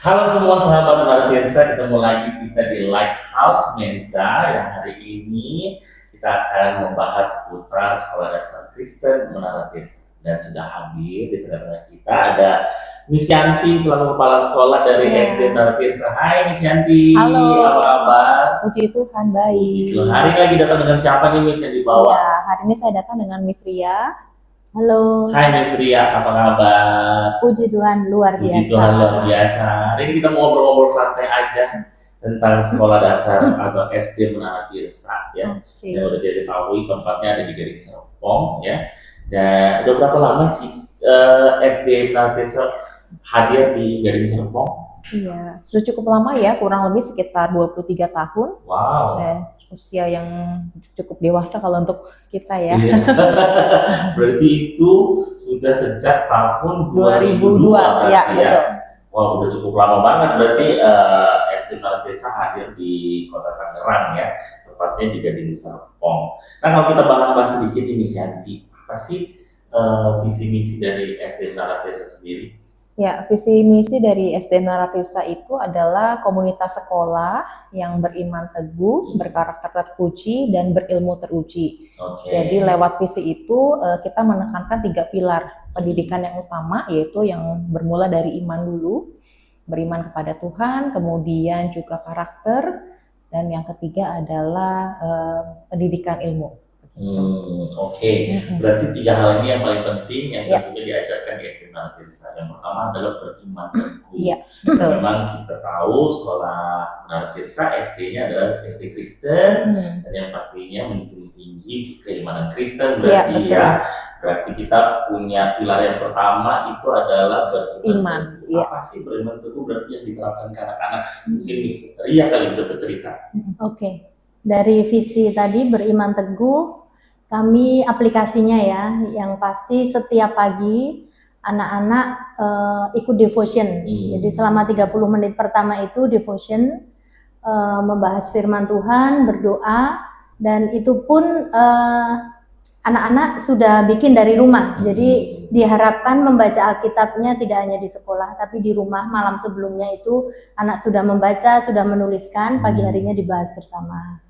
Halo semua sahabat Naratiensa, ketemu lagi kita di Lighthouse Mensa yang hari ini kita akan membahas seputar Sekolah Dasar Kristen Menara Tiensa. Dan sudah hadir di tengah-tengah kita ada Miss Yanti selaku Kepala Sekolah dari SD Menara Tiensa. Hai Miss Yanti, Halo. apa kabar? Puji Tuhan, baik. Puji Tuhan. Hari ini lagi datang dengan siapa nih Miss yang dibawa? Iya, hari ini saya datang dengan Miss Ria. Halo. Hai Miss Ria, apa kabar? Puji Tuhan, luar biasa. Puji Tuhan luar biasa. Hari ini kita mau ngobrol-ngobrol santai aja tentang sekolah dasar atau SD Menara Tiensa ya. Oke. Yang udah diketahui tempatnya ada di Gading Serpong ya. Dan udah berapa lama sih SD Menara Tiensa hadir di Gading Serpong? Iya, sudah cukup lama ya, kurang lebih sekitar 23 tahun. Wow. Usia yang cukup dewasa kalau untuk kita ya. Iya. Berarti itu sudah sejak tahun 2002 2002, ya, betul. Wah, udah cukup lama banget berarti SD Menara Tiensa hadir di Kota Tangerang ya, tepatnya di Gading Serpong. Nah, kalau kita bahas-bahas sedikit nih Miss Yanti, apa sih visi misi dari SD Menara Tiensa sendiri? Ya, visi misi dari SD Menara Tiensa itu adalah komunitas sekolah yang beriman teguh, berkarakter terpuji, dan berilmu teruji. Oke. Jadi lewat visi itu kita menekankan 3 pilar pendidikan yang utama, yaitu yang bermula dari iman dulu, beriman kepada Tuhan, kemudian juga karakter, dan yang ketiga adalah pendidikan ilmu. Oke. Berarti 3 hal ini yang paling penting yang tentunya diajarkan di SD Menara Tiensa. Yang pertama adalah beriman teguh. Iya, betul. Memang kita tahu sekolah Menara Tiensa SD-nya adalah SD Kristen dan yang pastinya menjunjung tinggi keimanan Kristen berarti ya. Berarti kita punya pilar yang pertama itu adalah beriman teguh. Apa sih beriman teguh berarti yang diterapkan ke anak-anak? Mungkin Miss Ria kali bisa bercerita. Oke. Dari visi tadi beriman teguh, kami aplikasinya ya, yang pasti setiap pagi anak-anak ikut devotion. Jadi selama 30 menit pertama itu devotion, membahas firman Tuhan, berdoa, dan itu pun anak-anak sudah bikin dari rumah. Jadi diharapkan membaca Alkitabnya tidak hanya di sekolah, tapi di rumah malam sebelumnya itu anak sudah membaca, sudah menuliskan, pagi harinya dibahas bersama.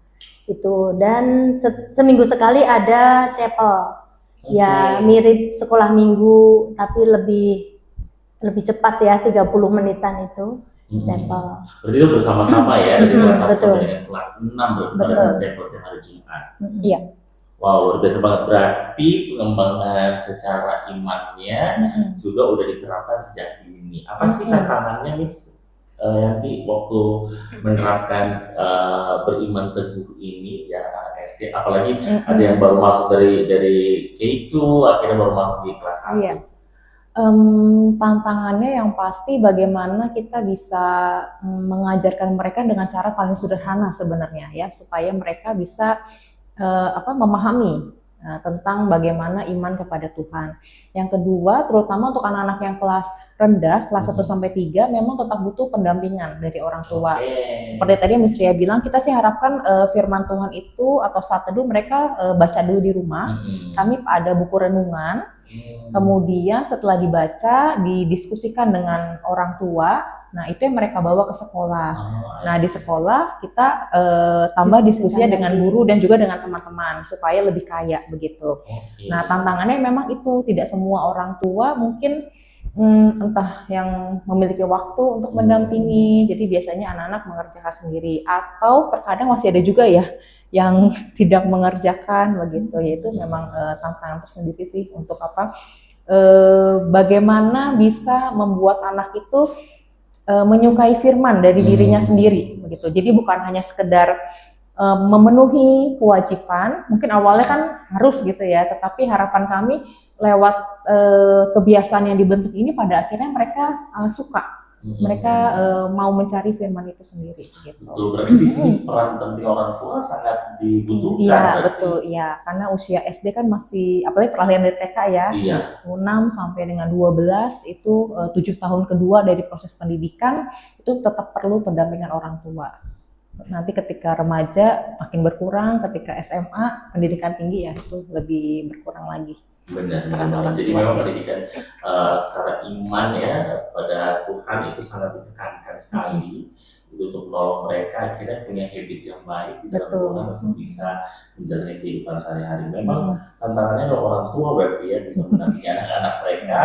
Itu, dan seminggu sekali ada chapel. Ya mirip sekolah minggu tapi lebih cepat ya, 30 menitan itu chapel. Berarti itu bersama-sama ya dari kelas 1 sampai dengan kelas 6 pada saat chapel setiap hari Jumat. Iya. Wow, luar biasa banget. Berarti pengembangan secara imannya juga udah diterapkan sejak dini. Apa sih tantangannya Miss Yanti waktu menerapkan beriman teguh ini di anak-anak SD, apalagi ada yang baru masuk dari K2 akhirnya baru masuk di kelas 1. Iya. Tantangannya yang pasti bagaimana kita bisa mengajarkan mereka dengan cara paling sederhana sebenarnya ya, supaya mereka bisa memahami tentang bagaimana iman kepada Tuhan. Yang kedua, terutama untuk anak-anak yang kelas rendah, kelas 1 sampai 3 memang tetap butuh pendampingan dari orang tua. Seperti tadi Miss Ria bilang, kita sih harapkan firman Tuhan itu atau saat teduh mereka baca dulu di rumah. Kami ada buku renungan. Kemudian setelah dibaca, didiskusikan dengan orang tua. Nah, itu yang mereka bawa ke sekolah. Nah, di sekolah kita tambah diskusinya dengan guru dan juga dengan teman-teman supaya lebih kaya begitu. Nah, tantangannya memang itu, tidak semua orang tua mungkin entah yang memiliki waktu untuk mendampingi. Jadi biasanya anak-anak mengerjakan sendiri, atau terkadang masih ada juga ya yang tidak mengerjakan begitu. Yaitu memang tantangan tersendiri sih untuk bagaimana bisa membuat anak itu menyukai firman dari dirinya sendiri begitu. Jadi bukan hanya sekedar memenuhi kewajiban, mungkin awalnya kan harus gitu ya, tetapi harapan kami lewat kebiasaan yang dibentuk ini pada akhirnya mereka suka. Mereka mau mencari firman itu sendiri gitu. Betul, berarti di sini peran penting orang tua sangat dibutuhkan. Iya, betul, iya. Karena usia SD kan masih, apalagi peralihan dari TK ya, 6 sampai dengan 12 itu 7 tahun kedua dari proses pendidikan itu tetap perlu pendampingan orang tua. Nanti ketika remaja makin berkurang, ketika SMA pendidikan tinggi ya itu lebih berkurang lagi. Benar, benar peran banget. orang Jadi tua memang ya. pendidikan secara iman ya pada Tuhan itu sangat ditekankan sekali itu untuk menolong mereka akhirnya punya habit yang baik di dalam Tuhan Betul. untuk bisa menjalani kehidupan sehari-hari. Memang Mm-mm. tantangannya adalah orang tua berarti ya bisa mendampingi anak-anak mereka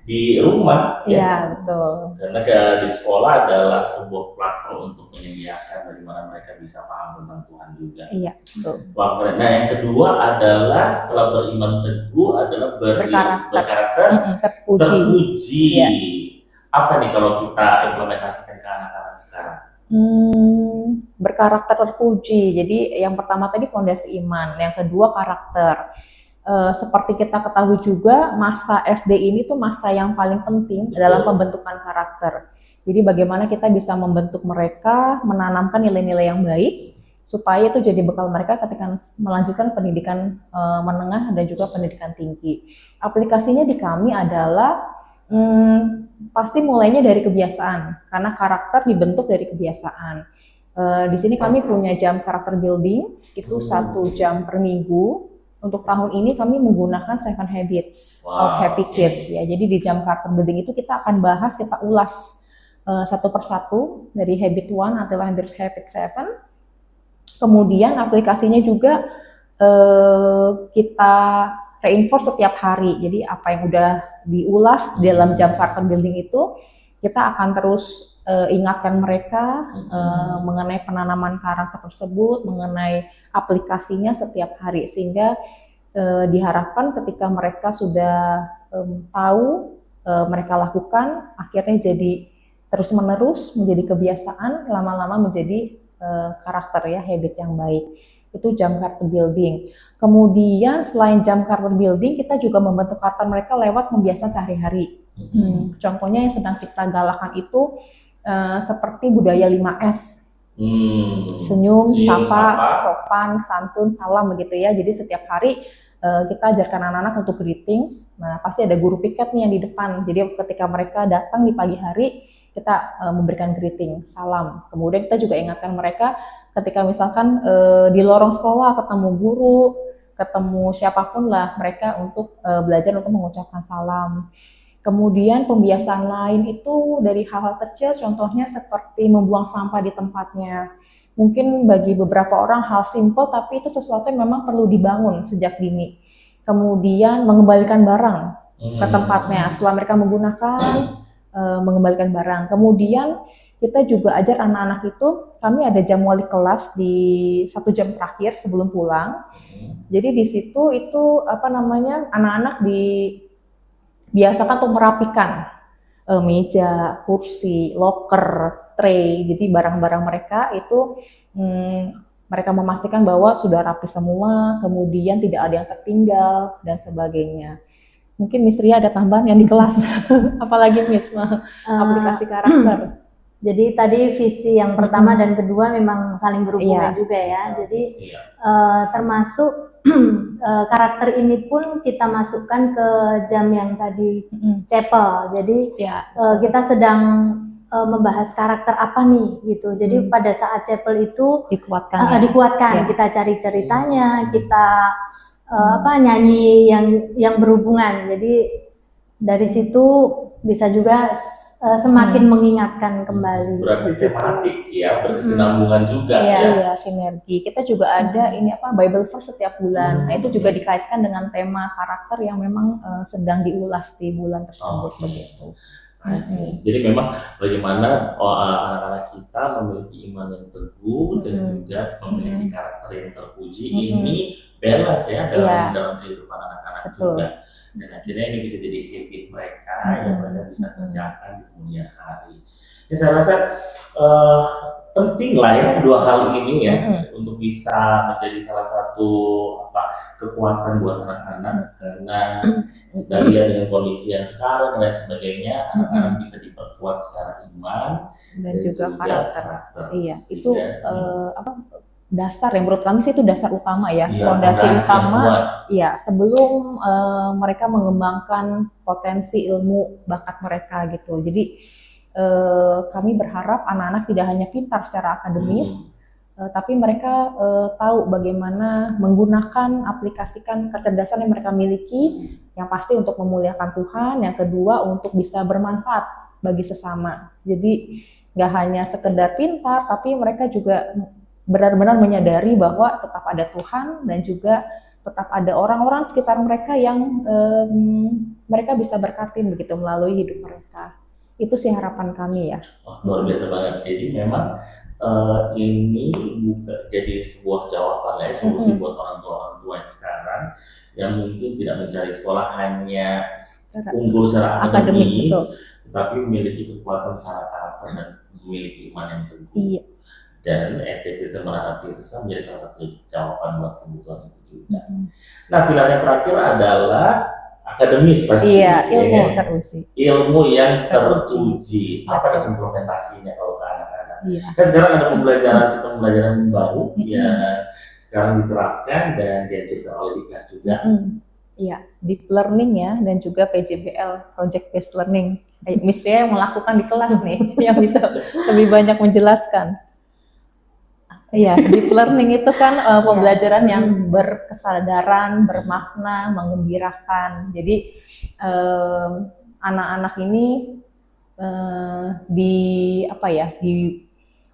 di rumah Iya, ya. betul. Karena di sekolah adalah sebuah platform untuk menyediakan bagaimana mereka bisa paham tentang Tuhan juga. Iya, betul. Wah, keren. Nah, yang kedua adalah setelah beriman teguh adalah berkarakter Terpuji. terpuji. Iya. Apa nih kalau kita implementasikan ke anak-anak sekarang? Berkarakter terpuji. Jadi yang pertama tadi fondasi iman, yang kedua karakter. Seperti kita ketahui juga masa SD ini tuh masa yang paling penting Betul. dalam pembentukan karakter. Jadi bagaimana kita bisa membentuk mereka, menanamkan nilai-nilai yang baik supaya itu jadi bekal mereka ketika melanjutkan pendidikan menengah dan juga pendidikan tinggi. Aplikasinya di kami adalah pasti mulainya dari kebiasaan karena karakter dibentuk dari kebiasaan. Di sini kami punya jam karakter building itu 1 jam per minggu. Untuk tahun ini kami menggunakan 7 Habits of Happy Kids ya. Jadi di jam karakter building itu kita akan bahas, kita ulas satu persatu dari habit 1 until habit 7. Kemudian aplikasinya juga kita reinforce setiap hari. Jadi apa yang udah diulas dalam jam karakter building itu kita akan terus ingatkan mereka mengenai penanaman karakter tersebut, mengenai aplikasinya setiap hari sehingga diharapkan ketika mereka sudah tahu mereka lakukan akhirnya jadi terus menerus menjadi kebiasaan, lama-lama menjadi karakter ya, habit yang baik. Itu jam karakter building. Kemudian selain jam karakter building kita juga membentuk karakter mereka lewat membiasakan sehari-hari. Contohnya yang sedang kita galakan itu seperti budaya 5S. Senyum, sapa, sopan, santun, salam begitu ya. Jadi setiap hari kita ajarkan anak-anak untuk greetings. Nah, pasti ada guru piket nih yang di depan. Jadi ketika mereka datang di pagi hari, kita memberikan greeting, salam. Kemudian kita juga ingatkan mereka ketika misalkan di lorong sekolah ketemu guru, ketemu siapapun lah mereka untuk belajar untuk mengucapkan salam. Kemudian pembiasaan lain itu dari hal-hal kecil, contohnya seperti membuang sampah di tempatnya. Mungkin bagi beberapa orang hal simple, tapi itu sesuatu yang memang perlu dibangun sejak dini. Kemudian mengembalikan barang ke tempatnya setelah mereka menggunakan, mengembalikan barang. Kemudian kita juga ajar anak-anak itu, kami ada jam wali kelas di 1 jam terakhir sebelum pulang. Jadi di situ itu anak-anak biasakan untuk merapikan meja, kursi, loker, tray. Jadi barang-barang mereka itu mereka memastikan bahwa sudah rapi semua, kemudian tidak ada yang tertinggal dan sebagainya. Mungkin Miss Ria ada tambahan yang di kelas, apalagi Miss aplikasi karakter. Jadi tadi visi yang pertama dan kedua memang saling berhubungan juga ya. Jadi termasuk karakter ini pun kita masukkan ke jam yang tadi chapel. Jadi kita sedang membahas karakter apa nih gitu. Jadi pada saat chapel itu dikuatkan. Kita cari ceritanya, kita nyanyi yang berhubungan. Jadi dari situ bisa juga semakin mengingatkan kembali. Berarti tematik ya, berkesinambungan juga Iya, sinergi. Kita juga ada Bible verse setiap bulan. Nah, itu juga dikaitkan dengan tema karakter yang memang sedang diulas di bulan tersebut begitu. Jadi memang bagaimana anak-anak kita memiliki iman yang teguh dan juga memiliki karakter yang terpuji ini balance ya dalam kehidupan anak-anak juga. Dan akhirnya ini bisa jadi habit mereka yang mereka bisa kerjakan di kemudian hari. Ya, saya rasa penting lah ya dua hal ini ya untuk bisa menjadi salah satu kekuatan buat anak-anak karena kita lihat dengan kondisi yang sekarang dan sebagainya anak-anak bisa diperkuat secara iman dan juga karakter. Iya, itu dasar yang menurut kami sih itu dasar utama ya, fondasi utama ya sebelum mereka mengembangkan potensi ilmu bakat mereka gitu. Jadi kami berharap anak-anak tidak hanya pintar secara akademis tapi mereka tahu bagaimana menggunakan aplikasikan kecerdasan yang mereka miliki, yang pasti untuk memuliakan Tuhan, yang kedua untuk bisa bermanfaat bagi sesama. Jadi nggak hanya sekedar pintar, tapi mereka juga benar-benar menyadari bahwa tetap ada Tuhan dan juga tetap ada orang-orang sekitar mereka yang mereka bisa berkatin begitu melalui hidup mereka. Itu sih harapan kami ya. Wah, luar biasa banget. Jadi memang ini bukan jadi sebuah jawaban ya, solusi buat orang tua yang sekarang yang mungkin tidak mencari sekolah hanya unggul secara akademis, tapi memiliki kekuatan secara karakter dan memiliki iman yang teguh. Iya. Dan SD Kristen Maranatha Tirsa menjadi salah satu jawaban buat kebutuhan itu juga. Nah, pilihan yang terakhir adalah akademis pasti. Iya, ilmu teruji. Ilmu yang teruji. Apa implementasinya kalau ke anak-anak? Iya. Kan sekarang ada pembelajaran sistem pembelajaran baru yang sekarang diterapkan dan diajarkan oleh Diknas juga. Iya, deep learning ya, dan juga PJBL, project based learning. Miss Ria yang melakukan di kelas nih, yang bisa lebih banyak menjelaskan. Iya, deep learning itu kan pembelajaran yang berkesadaran, bermakna, menggembirakan. Jadi anak-anak ini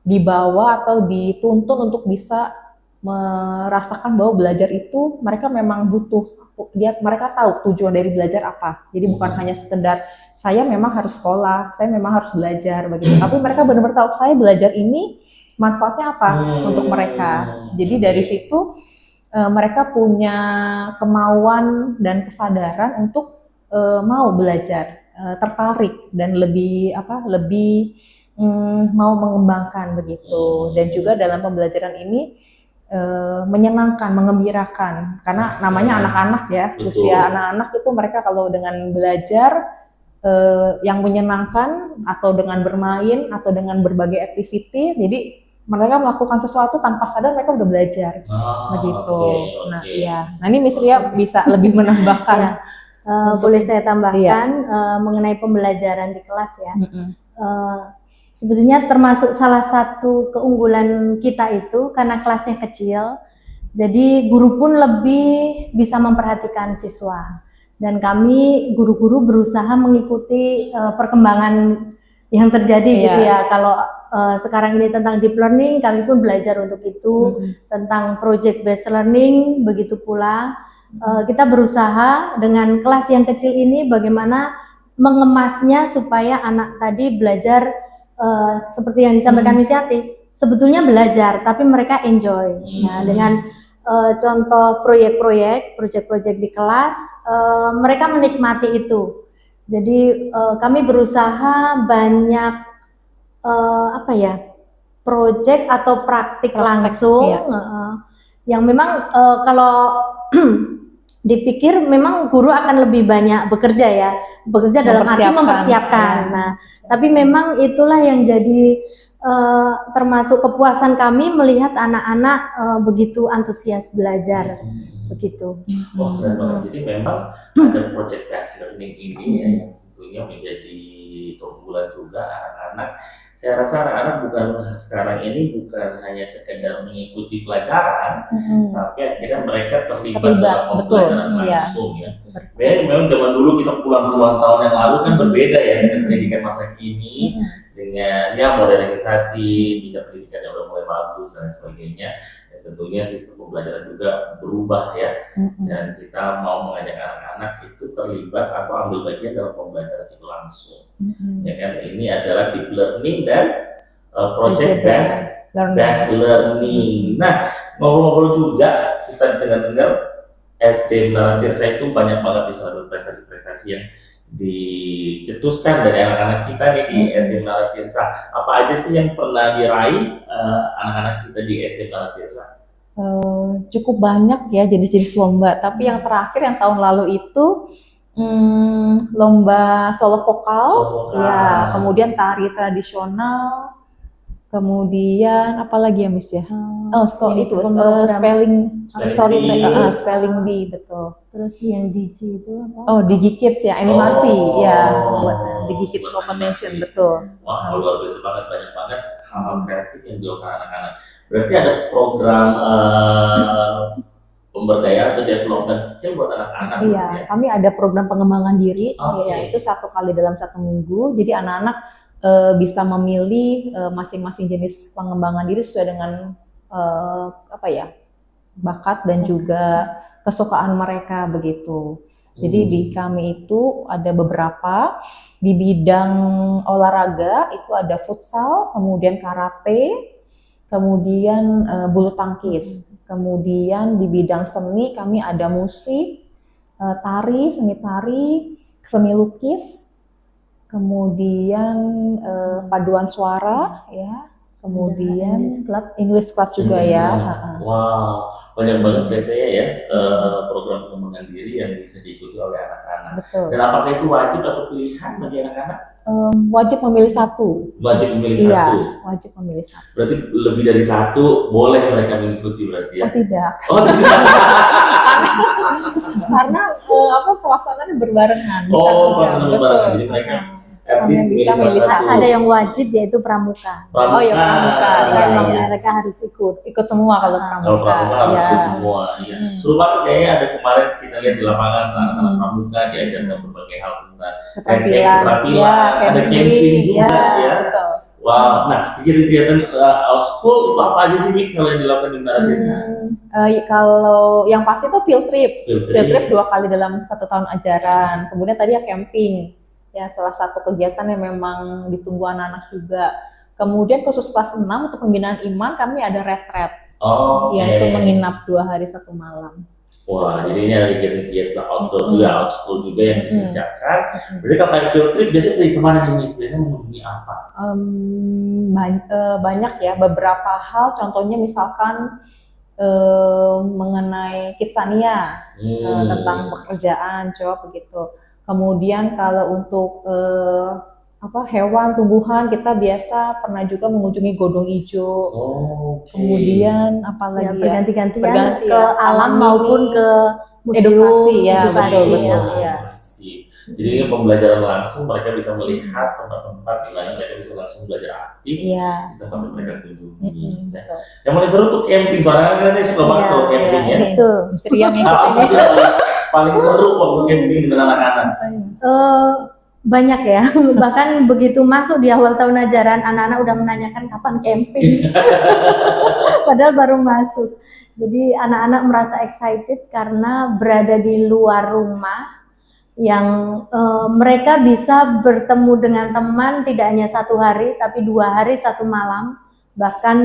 dibawa atau dituntun untuk bisa merasakan bahwa belajar itu mereka memang butuh. Mereka tahu tujuan dari belajar apa. Jadi bukan hanya sekedar saya memang harus sekolah, saya memang harus belajar begitu. Tapi mereka benar-benar tahu saya belajar ini manfaatnya apa untuk mereka. Jadi dari situ mereka punya kemauan dan kesadaran untuk mau belajar, tertarik dan lebih mau mengembangkan begitu. Dan juga dalam pembelajaran ini menyenangkan, mengembirakan, karena namanya anak-anak ya. Usia anak-anak itu mereka kalau dengan belajar yang menyenangkan atau dengan bermain atau dengan berbagai activity, jadi mereka melakukan sesuatu tanpa sadar mereka udah belajar, begitu. Nah, iya. Nah ini Miss Ria bisa lebih menambahkan. Boleh saya tambahkan mengenai pembelajaran di kelas ya. Sebetulnya termasuk salah satu keunggulan kita itu karena kelasnya kecil, jadi guru pun lebih bisa memperhatikan siswa. Dan kami guru-guru berusaha mengikuti perkembangan yang terjadi gitu ya. Kalau sekarang ini tentang deep learning, kami pun belajar untuk itu. Tentang project based learning, begitu pula kita berusaha dengan kelas yang kecil ini bagaimana mengemasnya supaya anak tadi belajar seperti yang disampaikan Miss Yati, sebetulnya belajar tapi mereka enjoy. Nah, dengan contoh project-project di kelas, mereka menikmati itu. Jadi kami berusaha banyak project atau praktik langsung yang memang kalau dipikir memang guru akan lebih banyak bekerja dalam arti mempersiapkan. Nah, tapi memang itulah yang jadi termasuk kepuasan kami melihat anak-anak begitu antusias belajar, begitu. Wah, keren banget. Jadi memang ada project based learning ini yang tentunya menjadi keunggulan juga anak-anak. Saya rasa anak-anak sekarang ini bukan hanya sekedar mengikuti pelajaran, tapi akhirnya mereka terlibat dalam pembelajaran langsung ya. Memang zaman dulu kita pulang puluhan tahun yang lalu kan berbeda ya dengan pendidikan masa kini, dengan modernisasi, tingkat pendidikan yang udah mulai bagus dan sebagainya. Ya, tentunya sistem pembelajaran juga berubah ya, dan kita mau mengajak anak-anak itu terlibat atau ambil bagian dalam pembelajaran itu langsung. Ya kan, ini adalah deep learning dan project based learning. Nah, ngobrol-ngobrol juga kita dengar SD Maranatha Tirsa itu banyak banget di salah satu prestasi-prestasi yang dicetuskan dari anak-anak kita nih di SD Maranatha Tirsa. Apa aja sih yang pernah diraih anak-anak kita di SD Maranatha Tirsa? Cukup banyak ya jenis-jenis lomba, tapi yang terakhir yang tahun lalu itu lomba solo vokal, ya, kemudian tari tradisional, Kemudian apa lagi ya Miss ya? Ini Itu program. spelling Spelling bee. spelling bee, betul. Terus yang Digi itu apa? Oh, Digi Kids ya, animasi Oh, ya, buat Digi Kids buat competition, animasi. betul. Wah, luar biasa banget, banyak banget hal-hal kreatif yang dilakukan anak-anak. Berarti ada program pemberdayaan atau development skill buat anak-anak Iya, gitu ya? kami ada program pengembangan diri, Oke. ya itu 1 kali dalam 1 minggu. Jadi anak-anak bisa memilih masing-masing jenis pengembangan diri sesuai dengan bakat dan juga kesukaan mereka begitu. Jadi di kami itu ada beberapa di bidang olahraga itu ada futsal, kemudian karate, kemudian bulu tangkis. Kemudian di bidang seni kami ada musik, tari, seni lukis, kemudian paduan suara, ya, kemudian English Club juga English ya. Club. Wow, banyak banget kriteria ya program pengembangan diri yang bisa diikuti oleh anak-anak. Betul. Dan apakah itu wajib atau pilihan bagi anak-anak? Wajib memilih satu. Wajib memilih Iya, satu. wajib memilih satu. Berarti lebih dari satu boleh mereka mengikuti berarti ya? Oh tidak, Oh tidak. karena pelaksanaannya berbarengan. Oh, satu jam. pelaksanaannya berbarengan. Jadi mereka at Kami least bisa milih milih salah satu. Ada yang wajib yaitu pramuka. Oh ya, pramuka. Iya, Iya, memang iya. mereka harus ikut. Ikut semua kalau pramuka. Kalau pramuka harus ya. ikut semua. Iya. Seru banget kayaknya ada kemarin kita lihat di lapangan anak-anak pramuka diajarkan berbagai hal tentang keterampilan, ada camping juga ya. Betul. Wow, nah kegiatan out school itu apa aja sih Miss kalau yang dilakukan di Naratirsa? Kalau yang pasti tuh field trip. Field Field trip trip. 2 kali dalam 1 tahun ajaran. Kemudian tadi ya camping. Ya, salah satu kegiatan yang memang ditunggu anak-anak juga. Kemudian khusus kelas 6 untuk pembinaan iman kami ada retret. Oh, Yaitu menginap 2 hari 1 malam. Wah, jadi ini ada kegiatan outdoor juga, out school juga yang dikerjakan. Berarti kalau kayak field trip biasanya dari kemana nih Miss? Biasanya mengunjungi apa? Banyak ya, beberapa hal. Contohnya misalkan mengenai Kidsania, tentang pekerjaan, job begitu. Kemudian kalau untuk hewan, tumbuhan, kita biasa pernah juga mengunjungi Godong Ijo. Kemudian apalagi berganti-gantian berganti ke alam maupun ke museum, edukasi ya, edukasi. betul ya. Jadi ini pembelajaran langsung, mereka bisa melihat tempat-tempat di mana mereka bisa langsung belajar aktif di tempat yang mereka kunjungi. Betul. Yang paling seru tuh camping, karena kan suka banget kalau camping ya. Betul. Misteri yang Apa aja paling seru waktu camping dengan anak-anak? Banyak ya, bahkan begitu masuk di awal tahun ajaran anak-anak udah menanyakan kapan camping, padahal baru masuk. Jadi anak-anak merasa excited karena berada di luar rumah yang mereka bisa bertemu dengan teman tidak hanya 1 hari tapi 2 hari 1 malam. Bahkan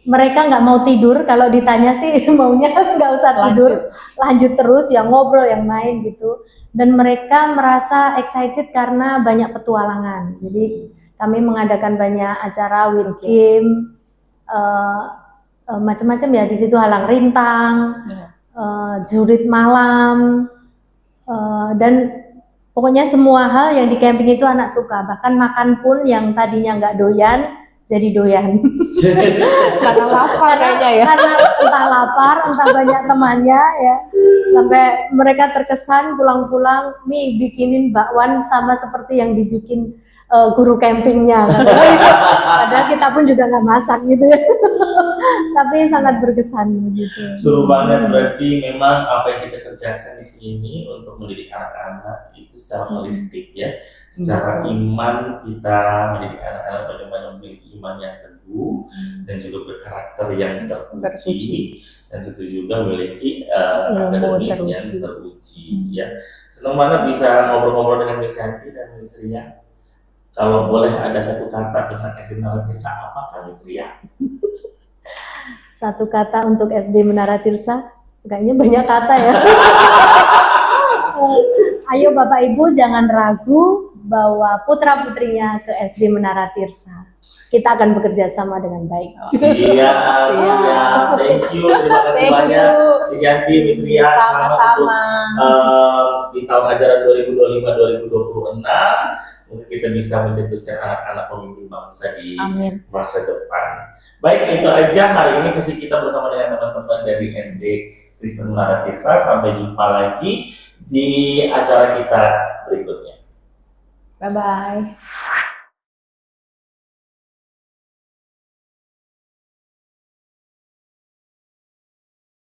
mereka nggak mau tidur, kalau ditanya sih maunya nggak usah tidur, lanjut terus yang ngobrol, yang main gitu. Dan mereka merasa excited karena banyak petualangan. Jadi kami mengadakan banyak acara with game, macam-macam ya di situ, halang rintang, jurit malam, dan pokoknya semua hal yang di camping itu anak suka. Bahkan makan pun yang tadinya nggak doyan jadi doyan. Karena lapar kayaknya ya. Karena entah lapar, entah banyak temannya ya. Sampai mereka terkesan pulang-pulang, "Mi, bikinin bakwan sama seperti yang dibikin guru campingnya." Padahal kita pun juga nggak masak gitu ya. Tapi sangat berkesan begitu. Seru banget, berarti memang apa yang kita kerjakan di sini untuk mendidik anak-anak itu secara holistik ya. Secara iman kita mendidik anak-anak bagaimana memiliki iman yang teguh dan juga berkarakter yang terpuji, dan tentu juga memiliki akademis yang teruji ya. Senang banget bisa ngobrol-ngobrol dengan Miss Yanti dan Miss Ria. Kalau boleh ada satu kata tentang SD Naratirsa, apa kan Ria? Satu kata untuk SD Menara Tirsa, kayaknya banyak kata ya. Ayo Bapak Ibu jangan ragu bawa putra-putrinya ke SD Menara Tirsa. kita akan bekerja sama dengan baik. Siap. Thank you. Terima kasih Thank banyak. you. Miss Yanti, Miss Ria, selamat untuk Sama-sama. di tahun ajaran 2025-2026 untuk kita bisa mencetuskan anak-anak pemimpin bangsa di Amin. masa depan. Baik, itu aja hari ini sesi kita bersama dengan teman-teman dari SD Kristen Menara Tirsa. Sampai jumpa lagi di acara kita berikutnya. Bye-bye.